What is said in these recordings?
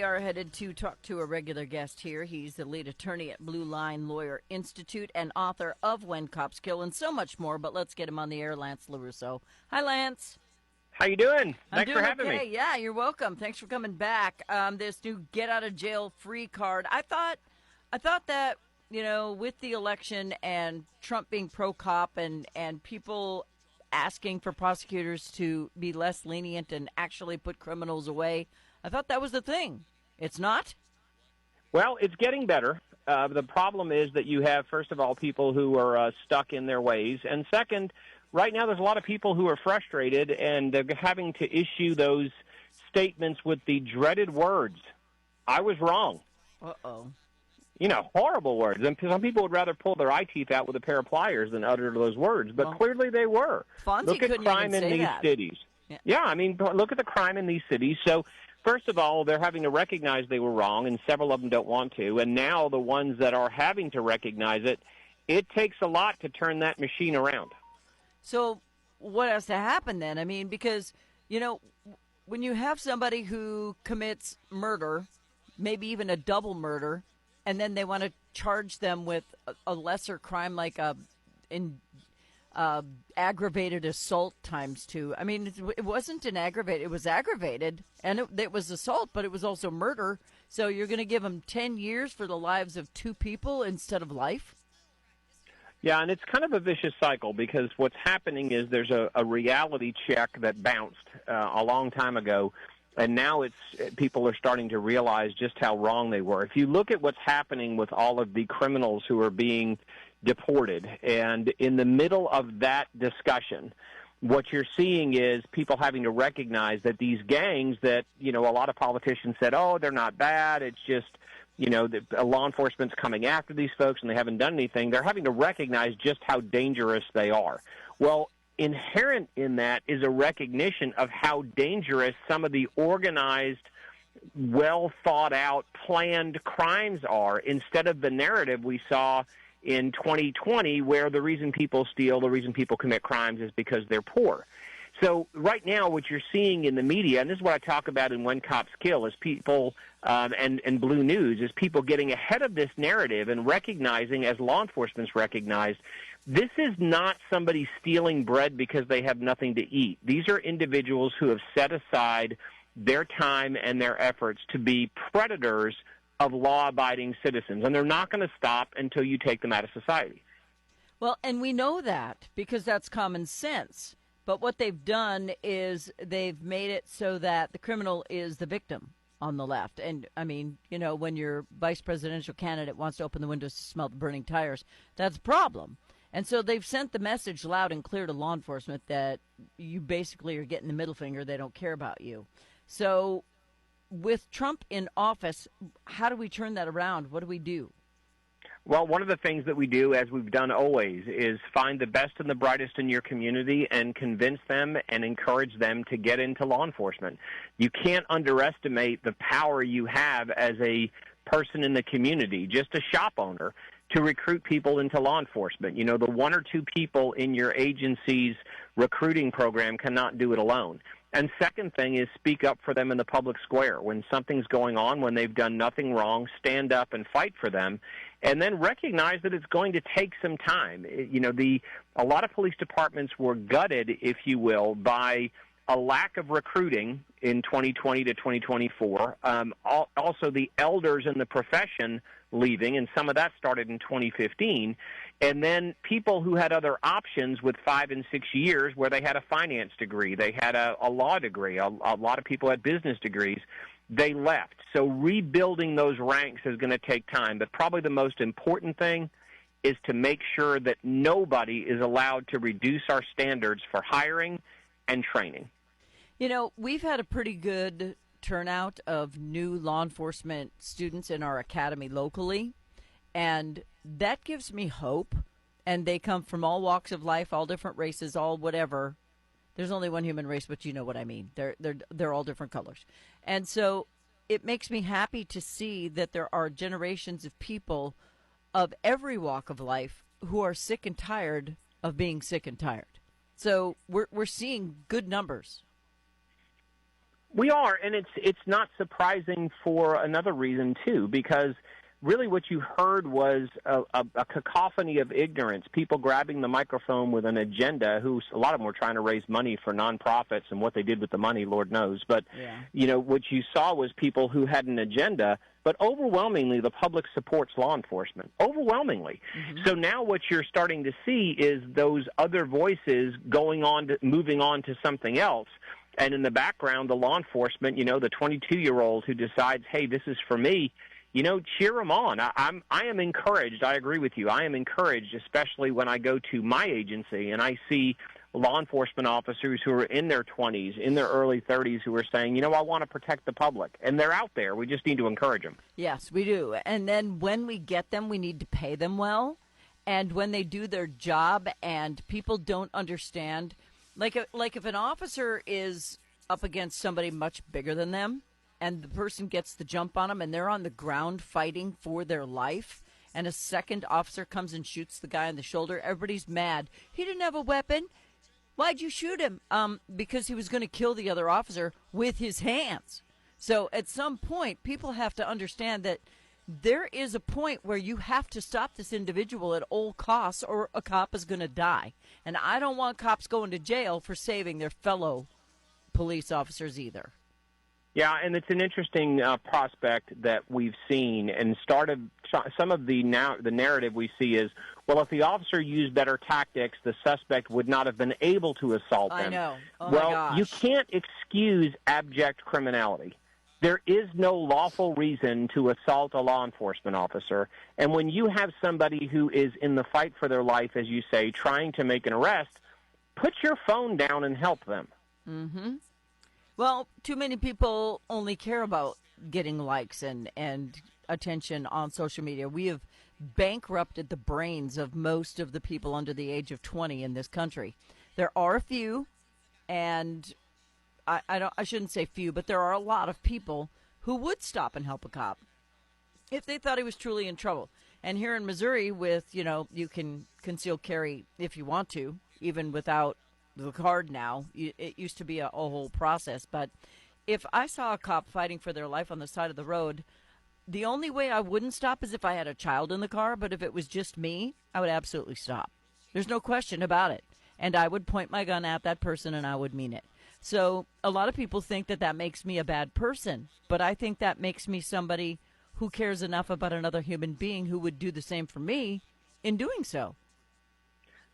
are headed to talk to a regular guest here. He's the lead attorney at Blue Line Lawyer Institute and author of When Cops Kill and so much more. But let's get him on the air, Lance LaRusso. Hi, Lance. How you doing? I'm Thanks doing for having okay. me. Yeah, you're welcome. Thanks for coming back. This new get out of jail free card. I thought that, with the election and Trump being pro cop and people asking for prosecutors to be less lenient and actually put criminals away, I thought that was the thing. It's not? Well, it's getting better. The problem is that you have, first of all, people who are stuck in their ways. And second, right now there's a lot of people who are frustrated and they're having to issue those statements with the dreaded words, "I was wrong." Uh-oh. Horrible words. And some people would rather pull their eye teeth out with a pair of pliers than utter those words. But clearly they were. Fonzie look at couldn't crime even in say these that. cities. Yeah, look at the crime in these cities. So, first of all, they're having to recognize they were wrong, and several of them don't want to. And now the ones that are having to recognize it, it takes a lot to turn that machine around. So what has to happen then? Because, when you have somebody who commits murder, maybe even a double murder, and then they want to charge them with a lesser crime like aggravated assault times 2. It wasn't an aggravated. It was aggravated, and it was assault, but it was also murder. So you're going to give them 10 years for the lives of 2 people instead of life? Yeah, and it's kind of a vicious cycle because what's happening is there's a reality check that bounced a long time ago, and now people are starting to realize just how wrong they were. If you look at what's happening with all of the criminals who are being deported, and in the middle of that discussion, what you're seeing is people having to recognize that these gangs that, a lot of politicians said, oh, they're not bad, it's just, law enforcement's coming after these folks and they haven't done anything. They're having to recognize just how dangerous they are. Well, inherent in that is a recognition of how dangerous some of the organized, well thought out, planned crimes are, instead of the narrative we saw in 2020 where the reason people steal, the reason people commit crimes is because they're poor. So right now what you're seeing in the media, and this is what I talk about in When Cops Kill, is people and Blue News, is people getting ahead of this narrative and recognizing, as law enforcement's recognized, this is not somebody stealing bread because they have nothing to eat. These are individuals who have set aside their time and their efforts to be predators of law-abiding citizens, and they're not going to stop until you take them out of society. Well, and we know that because that's common sense. But what they've done is they've made it so that the criminal is the victim on the left. And, when your vice presidential candidate wants to open the windows to smell the burning tires, that's a problem. And so they've sent the message loud and clear to law enforcement that you basically are getting the middle finger. They don't care about you. So with Trump in office, how do we turn that around? What do we do? Well, one of the things that we do, as we've done always, is find the best and the brightest in your community and convince them and encourage them to get into law enforcement. You can't underestimate the power you have as a person in the community, just a shop owner, to recruit people into law enforcement. The 1 or 2 people in your agency's recruiting program cannot do it alone. And second thing is speak up for them in the public square. When something's going on, when they've done nothing wrong, stand up and fight for them. And then recognize that it's going to take some time. A lot of police departments were gutted, if you will, by a lack of recruiting in 2020 to 2024. Also, the elders in the profession leaving, and some of that started in 2015. And then people who had other options with 5 and 6 years where they had a finance degree, they had a law degree, a lot of people had business degrees, they left. So rebuilding those ranks is going to take time. But probably the most important thing is to make sure that nobody is allowed to reduce our standards for hiring and training. We've had a pretty good turnout of new law enforcement students in our academy locally, and that gives me hope. And they come from all walks of life, all different races, all whatever. There's only one human race, but you know what I mean. They're all different colors. And so it makes me happy to see that there are generations of people of every walk of life who are sick and tired of being sick and tired. So we're seeing good numbers. We are, and it's not surprising for another reason too, because really what you heard was a cacophony of ignorance, people grabbing the microphone with an agenda, who a lot of them were trying to raise money for nonprofits, and what they did with the money, Lord knows. But, what you saw was people who had an agenda, but overwhelmingly the public supports law enforcement, overwhelmingly. Mm-hmm. So now what you're starting to see is those other voices moving on to something else. And in the background, the law enforcement, the 22-year-old who decides, hey, this is for me, cheer them on. I am encouraged. I agree with you. I am encouraged, especially when I go to my agency and I see law enforcement officers who are in their 20s, in their early 30s, who are saying, I want to protect the public. And they're out there. We just need to encourage them. Yes, we do. And then when we get them, we need to pay them well. And when they do their job and people don't understand, like if an officer is up against somebody much bigger than them, and the person gets the jump on them, and they're on the ground fighting for their life, and a second officer comes and shoots the guy in the shoulder, everybody's mad. He didn't have a weapon. Why'd you shoot him? Because he was going to kill the other officer with his hands. So at some point, people have to understand that there is a point where you have to stop this individual at all costs, or a cop is going to die. And I don't want cops going to jail for saving their fellow police officers either. Yeah, and it's an interesting prospect that we've seen, and some of the narrative we see is, well, if the officer used better tactics, the suspect would not have been able to assault them. I know. Oh, well, my gosh. You can't excuse abject criminality. There is no lawful reason to assault a law enforcement officer, and when you have somebody who is in the fight for their life, as you say, trying to make an arrest, put your phone down and help them. Mm-hmm. Well, too many people only care about getting likes and attention on social media. We have bankrupted the brains of most of the people under the age of 20 in this country. There are a few, and I shouldn't say few, but there are a lot of people who would stop and help a cop if they thought he was truly in trouble. And here in Missouri, with, you can conceal carry if you want to, even without the card now. It used to be a whole process. But if I saw a cop fighting for their life on the side of the road, the only way I wouldn't stop is if I had a child in the car. But if it was just me, I would absolutely stop. There's no question about it. And I would point my gun at that person, and I would mean it. So a lot of people think that makes me a bad person. But I think that makes me somebody who cares enough about another human being who would do the same for me in doing so.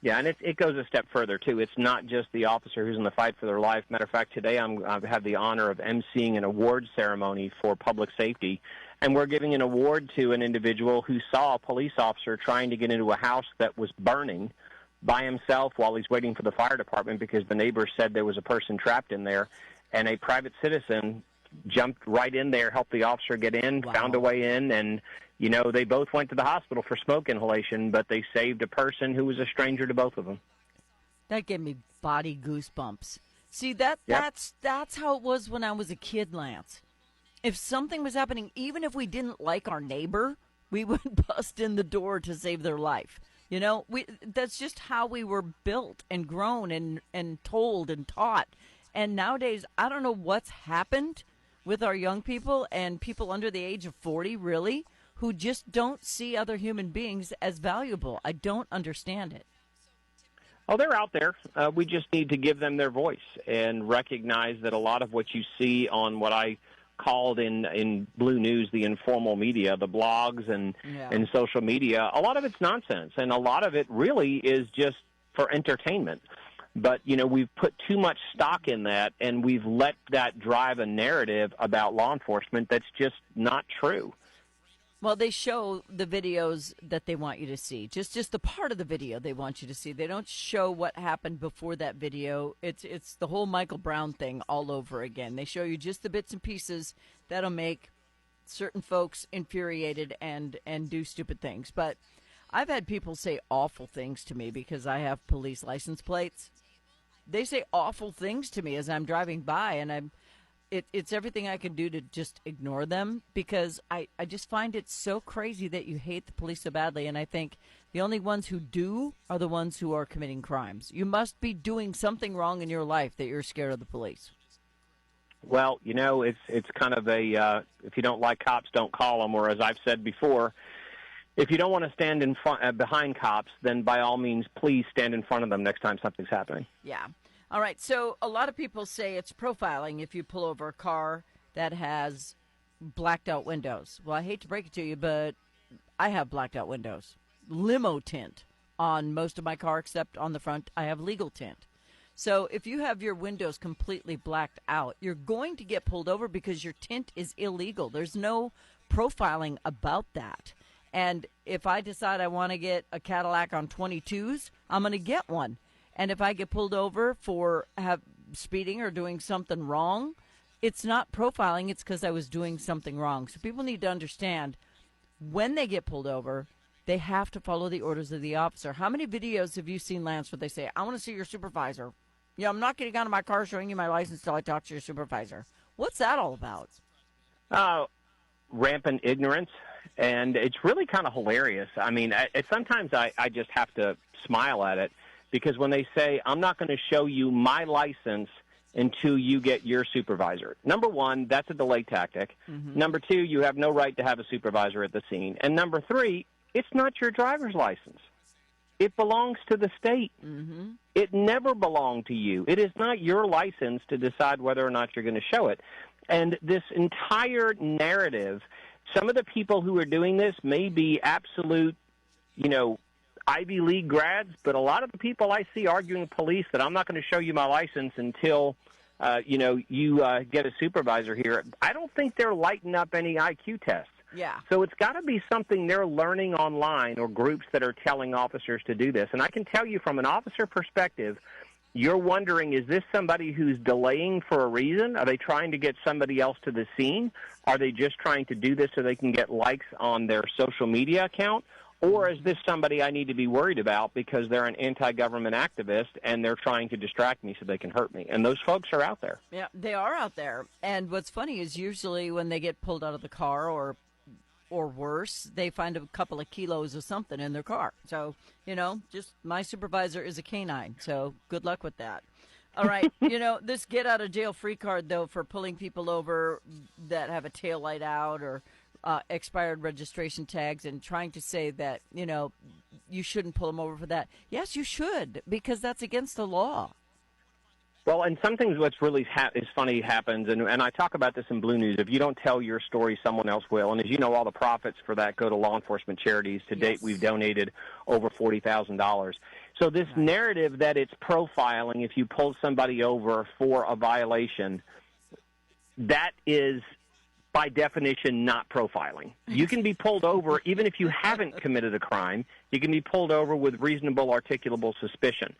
Yeah, and it goes a step further, too. It's not just the officer who's in the fight for their life. Matter of fact, today I've had the honor of emceeing an award ceremony for public safety, and we're giving an award to an individual who saw a police officer trying to get into a house that was burning by himself while he's waiting for the fire department because the neighbors said there was a person trapped in there, and a private citizen jumped right in there, helped the officer get in, Wow. Found a way in, and they both went to the hospital for smoke inhalation, but they saved a person who was a stranger to both of them. That gave me body goosebumps. See, that's how it was when I was a kid, Lance. If something was happening, even if we didn't like our neighbor, we would bust in the door to save their life. That's just how we were built and grown and told and taught. And nowadays, I don't know what's happened with our young people and people under the age of 40, really, who just don't see other human beings as valuable. I don't understand it. Oh, they're out there. We just need to give them their voice and recognize that a lot of what you see on what I called in Blue News the informal media, the blogs and social media, a lot of it's nonsense, and a lot of it really is just for entertainment. But, we've put too much stock in that, and we've let that drive a narrative about law enforcement that's just not true. Well, they show the videos that they want you to see, just the part of the video they want you to see. They don't show what happened before that video. It's the whole Michael Brown thing all over again. They show you just the bits and pieces that'll make certain folks infuriated and do stupid things. But I've had people say awful things to me because I have police license plates. They say awful things to me as I'm driving by, and it's everything I can do to just ignore them because I just find it so crazy that you hate the police so badly. And I think the only ones who do are the ones who are committing crimes. You must be doing something wrong in your life that you're scared of the police. Well, it's kind of a if you don't like cops, don't call them. Or as I've said before, if you don't want to stand in front behind cops, then by all means, please stand in front of them next time something's happening. Yeah. All right. So a lot of people say it's profiling if you pull over a car that has blacked out windows. Well, I hate to break it to you, but I have blacked out windows. Limo tint on most of my car, except on the front, I have legal tint. So if you have your windows completely blacked out, you're going to get pulled over because your tint is illegal. There's no profiling about that. And if I decide I want to get a Cadillac on 22s, I'm going to get one. And if I get pulled over for speeding or doing something wrong, it's not profiling. It's because I was doing something wrong. So people need to understand when they get pulled over, they have to follow the orders of the officer. How many videos have you seen, Lance, where they say, I want to see your supervisor? Yeah, I'm not getting out of my car showing you my license until I talk to your supervisor. What's that all about? Rampant ignorance. And it's really kind of hilarious. I mean, sometimes I just have to smile at it because when they say, I'm not going to show you my license until you get your supervisor. Number one, that's a delay tactic. Mm-hmm. Number two, you have no right to have a supervisor at the scene. And number three, it's not your driver's license. It belongs to the state. Mm-hmm. It never belonged to you. It is not your license to decide whether or not you're going to show it. And this entire narrative, some of the people who are doing this may be absolute, Ivy League grads, but a lot of the people I see arguing police that I'm not going to show you my license until, you get a supervisor here, I don't think they're lighting up any IQ tests. Yeah. So it's got to be something they're learning online or groups that are telling officers to do this. And I can tell you from an officer perspective, you're wondering, is this somebody who's delaying for a reason? Are they trying to get somebody else to the scene? Are they just trying to do this so they can get likes on their social media account? Or is this somebody I need to be worried about because they're an anti-government activist and they're trying to distract me so they can hurt me? And those folks are out there. Yeah, they are out there. And what's funny is usually when they get pulled out of the car or worse, they find a couple of kilos of something in their car. So, just my supervisor is a canine. So good luck with that. All right. This get out of jail free card, though, for pulling people over that have a tail light out or expired registration tags and trying to say that, you shouldn't pull them over for that. Yes, you should, because that's against the law. Well, and some things what's really is funny happens, and I talk about this in Blue News. If you don't tell your story, someone else will. And as you know, all the profits for that go to law enforcement charities. To date, we've donated over $40,000. So this narrative that it's profiling if you pull somebody over for a violation, that is by definition not profiling. You can be pulled over even if you haven't committed a crime. You can be pulled over with reasonable articulable suspicion.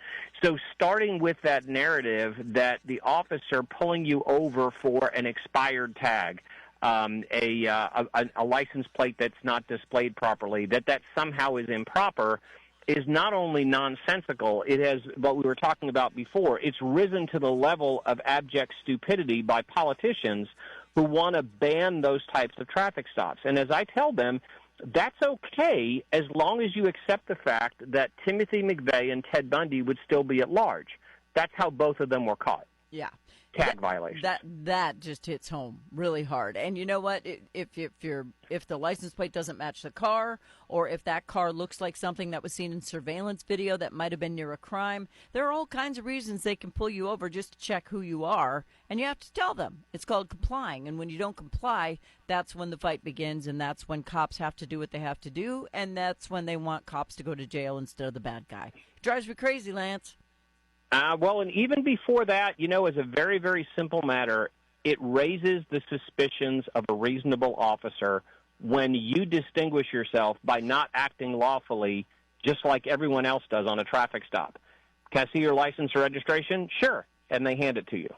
So starting with that narrative that the officer pulling you over for an expired tag, a license plate that's not displayed properly, that somehow is improper, is not only nonsensical, it has what we were talking about before. It's risen to the level of abject stupidity by politicians who want to ban those types of traffic stops. And as I tell them, that's okay as long as you accept the fact that Timothy McVeigh and Ted Bundy would still be at large. That's how both of them were caught. Yeah. Tag violation. That just hits home really hard. And you know what? If the license plate doesn't match the car, or if that car looks like something that was seen in surveillance video that might have been near a crime, there are all kinds of reasons they can pull you over just to check who you are, and you have to tell them. It's called complying. And when you don't comply, that's when the fight begins, and that's when cops have to do what they have to do, and that's when they want cops to go to jail instead of the bad guy. It drives me crazy, Lance. Well, and even before that, as a very, very simple matter, it raises the suspicions of a reasonable officer when you distinguish yourself by not acting lawfully just like everyone else does on a traffic stop. Can I see your license or registration? Sure. And they hand it to you.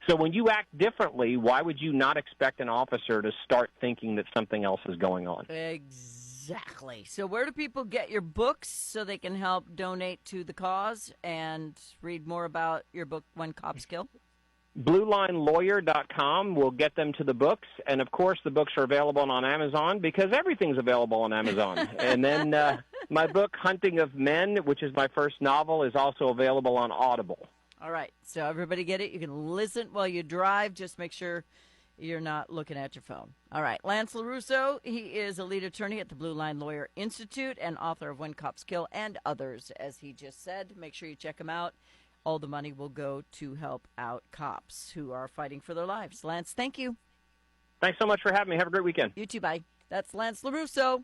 So when you act differently, why would you not expect an officer to start thinking that something else is going on? Exactly. So where do people get your books so they can help donate to the cause and read more about your book, When Cops Kill? BlueLineLawyer.com will get them to the books. And, of course, the books are available on Amazon because everything's available on Amazon. And then my book, Hunting of Men, which is my first novel, is also available on Audible. All right. So everybody get it? You can listen while you drive. Just make sure you're not looking at your phone. All right. Lance LaRusso, he is a lead attorney at the Blue Line Lawyer Institute and author of When Cops Kill and others, as he just said. Make sure you check him out. All the money will go to help out cops who are fighting for their lives. Lance, thank you. Thanks so much for having me. Have a great weekend. You too. Bye. That's Lance LaRusso.